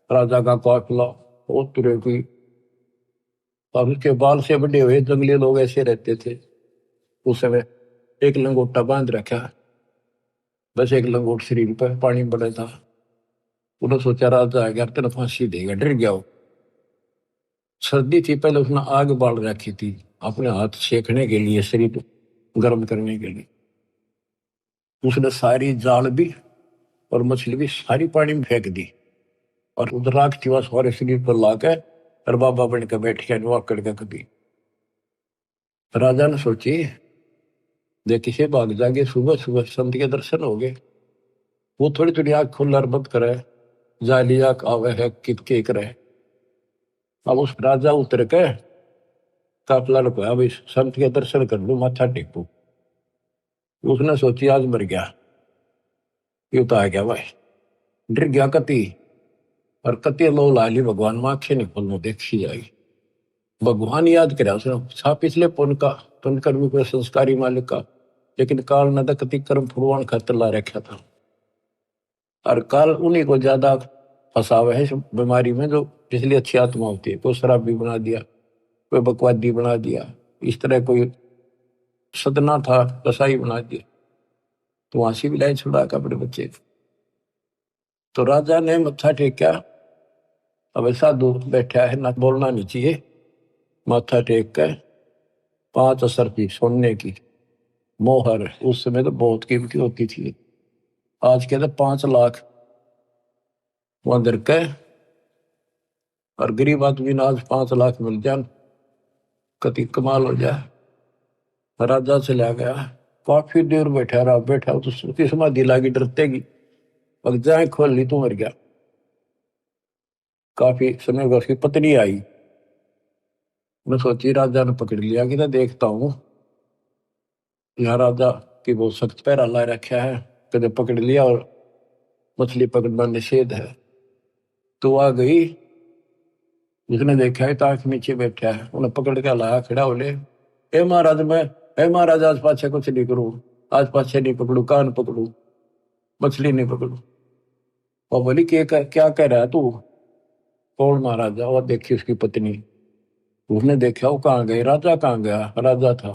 राजा का काफिला, बहुत तरह की। और उसके बाल से बड़े हुए जंगली लोग ऐसे रहते थे उस समय, एक लंगोटा बांध रखा, बस एक लंगोट शरीर पर, पानी पड़ा था। उन्होंने सोचा राजा आ गया तेना फांसी देगा, डर गया वो। सर्दी थी, पहले उसने आग बाल रखी थी अपने हाथ सेकने के लिए, शरीर गर्म करने के लिए। उसने सारी जाल भी और मछली भी सारी पानी में फेंक दी, और उधर राख थी सारे शरीर पर लाकर, और बाबा बन के बैठ गया नुआ करके कभी। राजा ने सोची देखी से भाग जागे, सुबह सुबह संत के दर्शन हो गए। वो थोड़ी थोड़ी आंख खुल बंद करे, जाली आंख आवे है कित के करे। अब उस राजा उतर के काफिला रुपया, भाई संत के दर्शन कर लू, माथा टेकू। उसने सोची आज मर गया, ये तो आ गया भाई, डर गया कति, और कति लो लाली भगवान में आंखें नहीं खोलने देखी जाएगी। भगवान याद करे उसने, छा पिछले पुण्य का, पुण्य कर्मी को संस्कारी मालिक का, लेकिन काल न तो कति कर्म फुरवान खातर ला रखा था। और काल उन्हीं को ज्यादा फंसावे है इस बीमारी में, जो इसलिए अच्छी आत्मा होती है। कोई शराबी बना दिया, कोई बकवादी बना दिया, इस तरह कोई सदना था कसाई बना दिया, तो वहां से भी लाई छुड़ा का अपने बच्चे। तो राजा ने मत्था टेका, अब साधु बैठा है ना, बोलना नहीं चाहिए, माथा टेक कर 5 असर की सोने की मोहर, उस समय तो बहुत कीमती होती थी, आज के तो 5 लाख वहां दर के, और गरीब आदमी ने आज 5 लाख मिल जाए, कति कमाल हो जाए। राजा चला गया, काफी देर बैठा रहा, बैठा तो उसकी समाधि लागी डरतेगी, अब जाए खोल ली तो मर गया। काफी समय बाद उसकी पत्नी आई, मैं सोची राजा ने पकड़ लिया कि ना देखता हूँ, यहाँ राजा की बहुत सख्त पैरा ला रखा है, कदे पकड़ लिया और मछली पकड़ना निषेध है। तो आ गई, जिसने देखा है ताक नीचे बैठा है, उन्हें पकड़ के लाया, खड़ा बोले ए महाराज, मैं ए महाराज आज पाछे कुछ नहीं करूं, आज पाछे नहीं पकड़ू, कान पकड़ू, मछली नहीं पकड़ू। और बोली क्या कह रहा है तू? कौन महाराजा? और देखी उसकी पत्नी, उसने देखा वो कहाँ गई, राजा कहाँ गया, राजा था।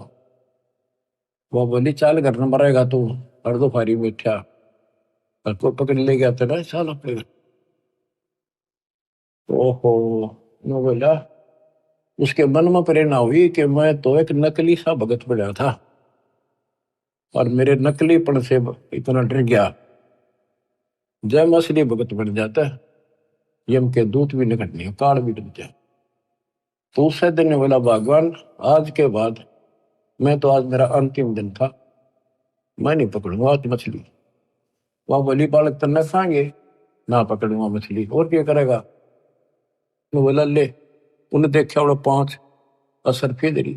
वो बोली चाल घर न मरेगा तू, हर दो फारी बैठा, और को पकड़ ले गया तेरा चाल अपने। ओहो, मैं बोला, उसके मन में प्रेरणा हुई कि मैं तो एक नकली सा भगत बना था, और मेरे नकलीपन से इतना डर गया, जय मैं असली भगत बन जाता, यम के दूत भी निकट नहीं, काल भी डर जाए। तो उससे दिन ने बोला भगवान आज के बाद, मैं तो आज मेरा अंतिम दिन था, मैं नहीं पकड़ूंगा आज मछली। वहां बोली बालक तन्ना खाएंगे, ना पकड़ूंगा मछली, और क्या करेगा? मैं बोला ले, उन्हें देखा उन्हें 5 असर फेदरी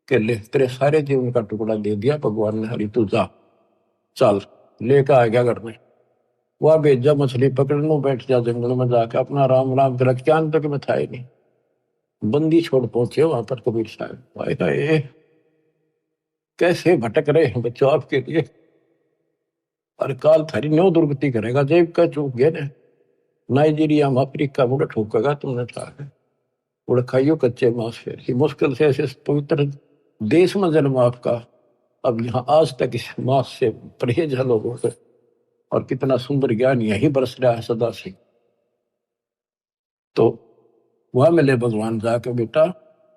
के ले तेरे सारे जीवन का टुकड़ा दे दिया भगवान ने, हरी तू जा चल लेकर आ गया घर में। वह भेजा मछली पकड़ने, बैठ जा जंगल में जाके अपना राम राम कर, क्या तक में था ही नहीं। बंदी छोड़ पहुंचे वहां पर कबीर साहब, भाई ये कैसे भटक रहे हैं बच्चों आपके लिए, और काल थारी न्यो दुर्गति करेगा, जेब का चूक गए ने नाइजीरिया में अफ्रीका मुड़े ठोकेगा तुमने था उड़ खाइयो कच्चे मांस, फिर ही मुश्किल से ऐसे पवित्र देश में जन्म आपका, अब यहाँ आज तक इस मांस से परहेज है लोगों से, और कितना सुंदर ज्ञान यही बरस रहा है सदा से। तो वह मिले भगवान जाके, बेटा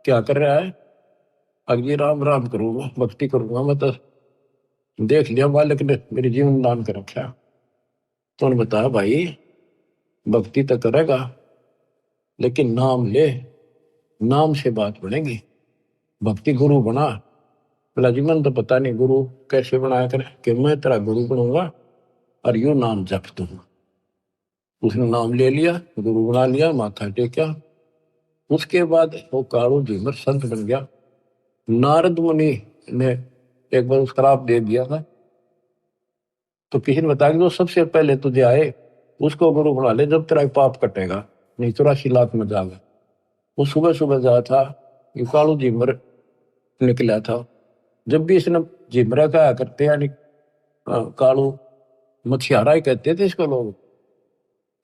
क्या कर रहा है? अगली राम राम करूंगा, भक्ति करूंगा, मैं तो देख लिया मालिक ने मेरे जीवन दान कर रखा। तो उन्होंने बताया भाई भक्ति तो करेगा लेकिन नाम ले, नाम से बात बनेगी। भक्ति गुरु बना, बोला जी मन तो पता नहीं गुरु कैसे बनाया करे, कि मैं तेरा गुरु बनूंगा और यू नाम जप दूंगा। उसने नाम ले लिया, गुरु बना लिया, माथा टेका। उसके बाद वो कालू झीमर संत बन गया। नारद मुनि ने एक बार श्राप दे दिया था, तो किसी ने बताया कि जो सबसे पहले तुझे आए उसको गुरु बना ले, जब तेरा पाप कटेगा, नहीं 84 लाख में जाएगा। वो सुबह सुबह जा था, ये कालू झीमर निकला था। जब भी इसने झिमरा कहा करते, यानी कालू मछियारा ही कहते थे इसको लोग।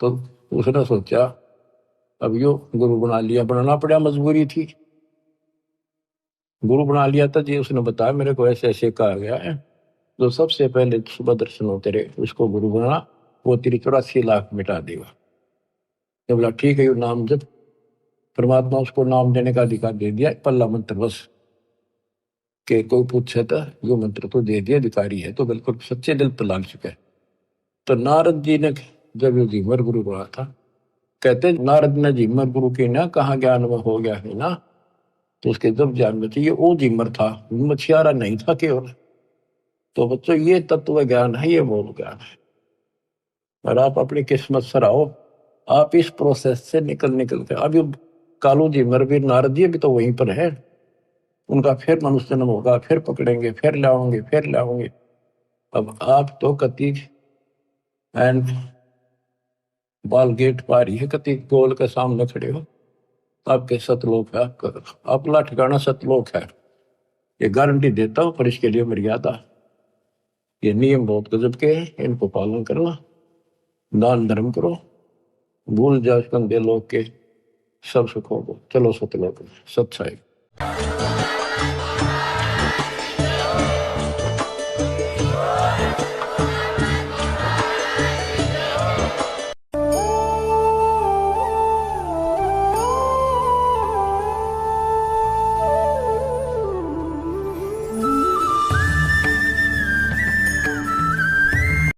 तो उसने सोचा अब यो गुरु बना लिया, बनाना पड़ा, मजबूरी थी। गुरु बना लिया था जी, उसने बताया मेरे को ऐसे ऐसे कहा गया है, जो सबसे पहले सुबह दर्शन हो तेरे उसको गुरु बना, वो तेरी 84 लाख मिटा देगा। तो बोला ठीक है, यो नाम जब परमात्मा उसको नाम देने का अधिकार दे दिया, पल्ला मंत्र बस के कोई पूछे तो यो मंत्र तो दे दिया, अधिकारी है तो बिल्कुल सच्चे दिल पर लाग चुका है। तो नारद जी ने जब ये झीमर गुरु बना था, कहते नारद ने झीमर गुरु की ना कहा ज्ञान में हो गया है ना, तो उसके जब ज्ञान में चाहिए वो झीमर था, मछियारा नहीं था केवल। तो बच्चों ये तत्व ज्ञान है, ये मूल ज्ञान है, और आप अपनी किस्मत सराहो, आप इस प्रोसेस से निकल के अभी कालू झीमर भी नारद जी भी तो वहीं पर है, उनका फिर मनुष्य जन्म होगा, फिर पकड़ेंगे, फिर लाओगे, फिर लाओगे। अब आप तो कति एंड बाल गेट पार ही है, कति गोल के सामने खड़े हो, आपके सतलोक है, आपका अपना ठिकाना सतलोक है, ये गारंटी देता हूं। पर इसके लिए मर्यादा, ये नियम बहुत गजब के हैं, इनको पालन करना, दान धर्म करो, भूल जाओ कंधे लोग के सब सुखों को, चलो सतलोक सच्चाई।